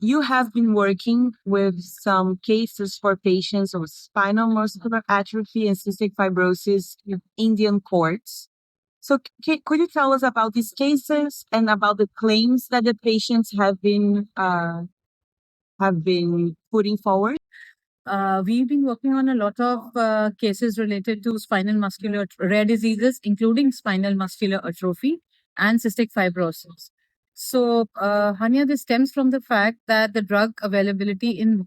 you have been working with some cases for patients with spinal muscular atrophy and cystic fibrosis in Indian courts. So, could you tell us about these cases and about the claims that the patients have been putting forward? We've been working on a lot of cases related to spinal muscular rare diseases, including spinal muscular atrophy and cystic fibrosis. So, Hania, this stems from the fact that the drug availability in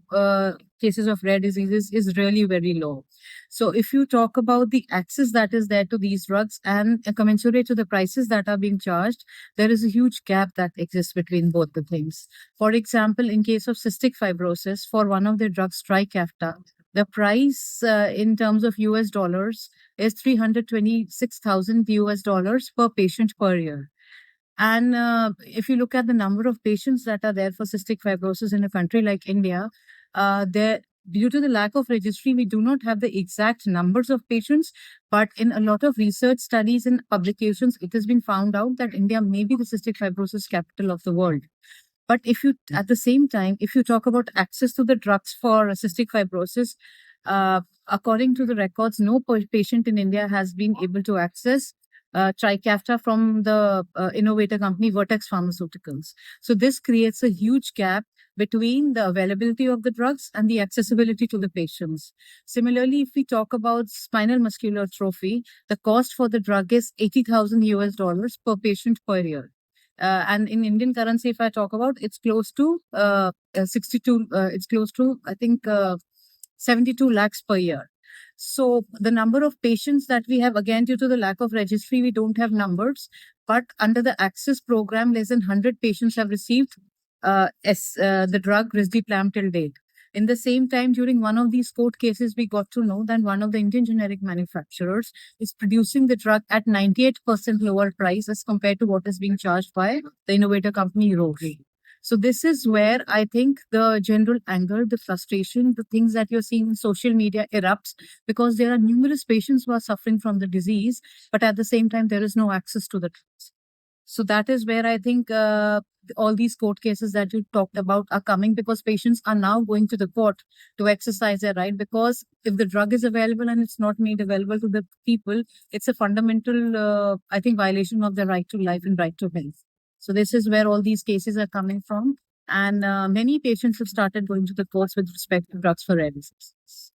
cases of rare diseases is really very low. So, if you talk about the access that is there to these drugs and commensurate to the prices that are being charged, there is a huge gap that exists between both the things. For example, in case of cystic fibrosis, for one of the drugs, Trikafta, the price in terms of US dollars is 326,000 US dollars per patient per year. And if you look at the number of patients that are there for cystic fibrosis in a country like India, there due to the lack of registry, we do not have the exact numbers of patients. But in a lot of research studies and publications, it has been found out that India may be the cystic fibrosis capital of the world. But if you, at the same time, if you talk about access to the drugs for cystic fibrosis, according to the records, no patient in India has been able to access Trikafta from the innovator company Vertex Pharmaceuticals. So this creates a huge gap between the availability of the drugs and the accessibility to the patients. Similarly, if we talk about spinal muscular atrophy, the cost for the drug is 80,000 US dollars per patient per year. And in Indian currency, if I talk about, it's close to 62. It's close to, I think, 72 lakhs per year. So the number of patients that we have, again, due to the lack of registry, we don't have numbers. But under the Access program, less than 100 patients have received the drug risdiplam till date. In the same time, during one of these court cases, we got to know that one of the Indian generic manufacturers is producing the drug at 98% lower price as compared to what is being charged by the innovator company Roche. So this is where I think the general anger, the frustration, the things that you're seeing in social media erupts, because there are numerous patients who are suffering from the disease, but at the same time, there is no access to the drugs. So that is where I think all these court cases that you talked about are coming, because patients are now going to the court to exercise their right. Because if the drug is available and it's not made available to the people, it's a fundamental, I think, violation of their right to life and right to health. So this is where all these cases are coming from. And many patients have started going to the courts with respect to drugs for rare diseases.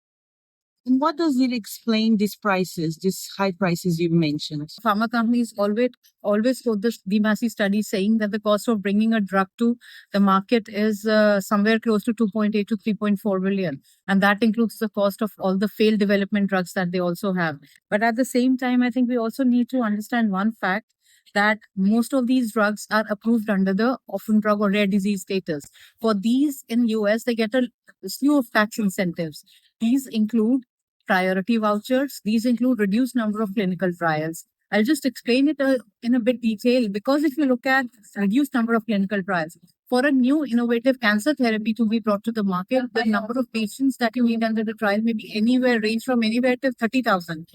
And what does it explain these prices, these high prices you mentioned? Pharma companies always quote the DMASI study saying that the cost of bringing a drug to the market is somewhere close to 2.8 to 3.4 billion. And that includes the cost of all the failed development drugs that they also have. But at the same time, I think we also need to understand one fact, that most of these drugs are approved under the orphan drug or rare disease status. For these in US, they get a slew of tax incentives. These include priority vouchers. These include reduced number of clinical trials. I'll just explain it in a bit detail, because if you look at reduced number of clinical trials, for a new innovative cancer therapy to be brought to the market, the number of patients that you need under the trial may be range from anywhere to 30,000.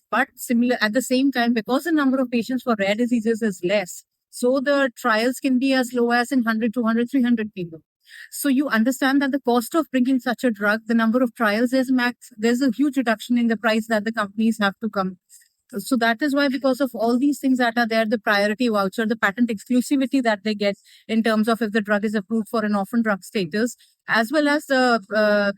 But similar at the same time, because the number of patients for rare diseases is less, so the trials can be as low as in 100, 200, 300 people. So you understand that the cost of bringing such a drug, the number of trials is max. There's a huge reduction in the price that the companies have to come. So that is why, because of all these things that are there, the priority voucher, the patent exclusivity that they get in terms of if the drug is approved for an orphan drug status, as well as the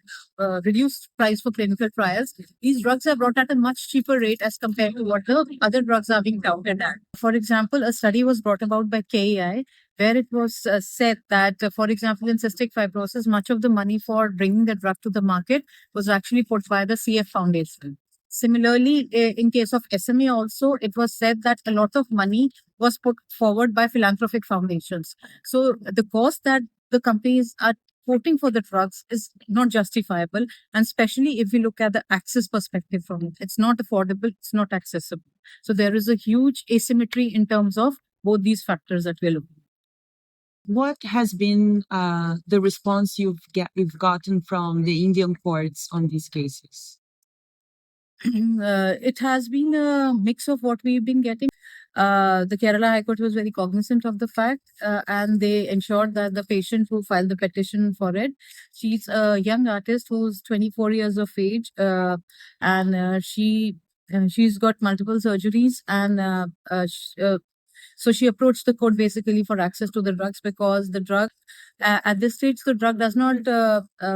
reduced price for clinical trials, these drugs are brought at a much cheaper rate as compared to what the other drugs are being touted at. For example, a study was brought about by KEI, where it was said that, for example, in cystic fibrosis, much of the money for bringing the drug to the market was actually put by the CF Foundation. Similarly, in case of SMA also, it was said that a lot of money was put forward by philanthropic foundations. So the cost that the companies are quoting for the drugs is not justifiable. And especially if we look at the access perspective from it, it's not affordable, it's not accessible. So there is a huge asymmetry in terms of both these factors that we're looking at. What has been the response you've gotten from the Indian courts on these cases? It has been a mix of what we've been getting. The Kerala High Court was very cognizant of the fact, and they ensured that the patient who filed the petition for it, she's a young artist who's 24 years of age, and she's got multiple surgeries, and so she approached the court basically for access to the drugs, because the drug, at this stage, the drug does not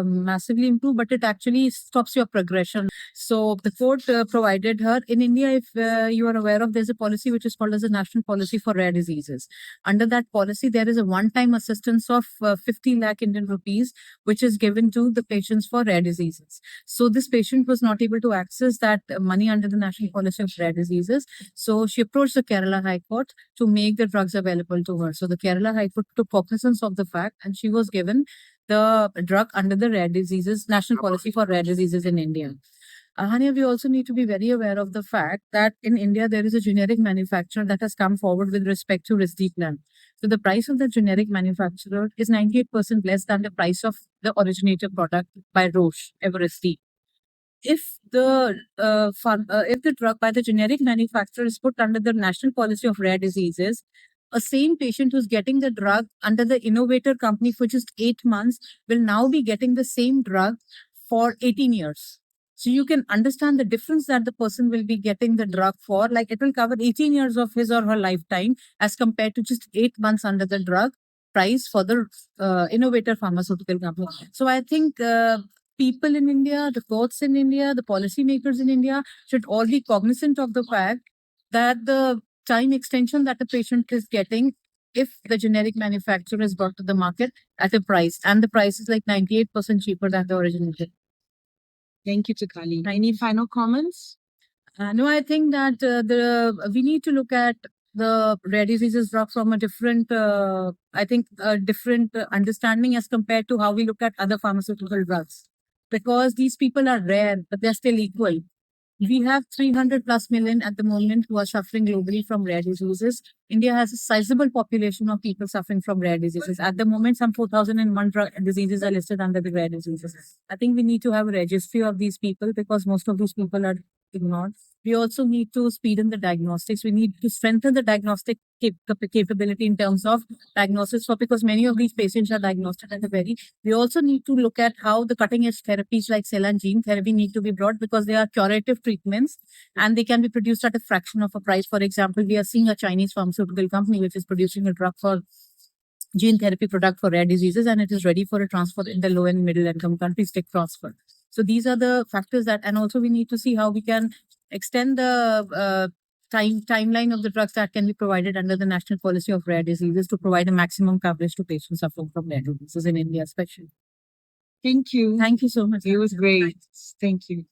massively improve, but it actually stops your progression. So the court provided her. In India, if you are aware of, there's a policy which is called as a National Policy for Rare Diseases. Under that policy, there is a one-time assistance of 50 lakh Indian rupees, which is given to the patients for rare diseases. So this patient was not able to access that money under the National Policy of Rare Diseases. So she approached the Kerala High Court to make the drugs available to her. So the Kerala High Court took cognizance of the fact, and she was given the drug under the Rare Diseases National Policy for Rare Diseases in India. Hania, we also need to be very aware of the fact that in India, there is a generic manufacturer that has come forward with respect to Risdiplam. So the price of the generic manufacturer is 98% less than the price of the originator product by Roche, Evrysdi. If the drug by the generic manufacturer is put under the National Policy of Rare Diseases, a same patient who's getting the drug under the innovator company for just 8 months will now be getting the same drug for 18 years. So you can understand the difference that the person will be getting the drug for. Like, it will cover 18 years of his or her lifetime as compared to just 8 months under the drug price for the innovator pharmaceutical company. So I think people in India, the courts in India, the policymakers in India should all be cognizant of the fact that the time extension that the patient is getting, if the generic manufacturer is brought to the market at a price, and the price is like 98% cheaper than the originator. Thank you, Tukali. Any final comments? No, I think that we need to look at the rare diseases drug from a different, different understanding as compared to how we look at other pharmaceutical drugs. Because these people are rare, but they're still equal. We have 300 plus million at the moment who are suffering globally from rare diseases. India has a sizable population of people suffering from rare diseases. At the moment, some 4,001 diseases are listed under the rare diseases. I think we need to have a registry of these people, because most of these people are ignored. We also need to speed in the diagnostics. We need to strengthen the diagnostic capability in terms of diagnosis, because many of these patients are diagnosed at a very. We also need to look at how the cutting edge therapies like cell and gene therapy need to be brought, because they are curative treatments and they can be produced at a fraction of a price. For example, we are seeing a Chinese pharmaceutical company which is producing a drug for gene therapy product for rare diseases, and it is ready for a transfer in the low and middle income countries, tech transfer. So these are the factors that, and also we need to see how we can extend the timeline of the drugs that can be provided under the National Policy of Rare Diseases to provide a maximum coverage to patients suffering from rare diseases in India, especially. Thank you. Thank you so much. It was great. Thank you.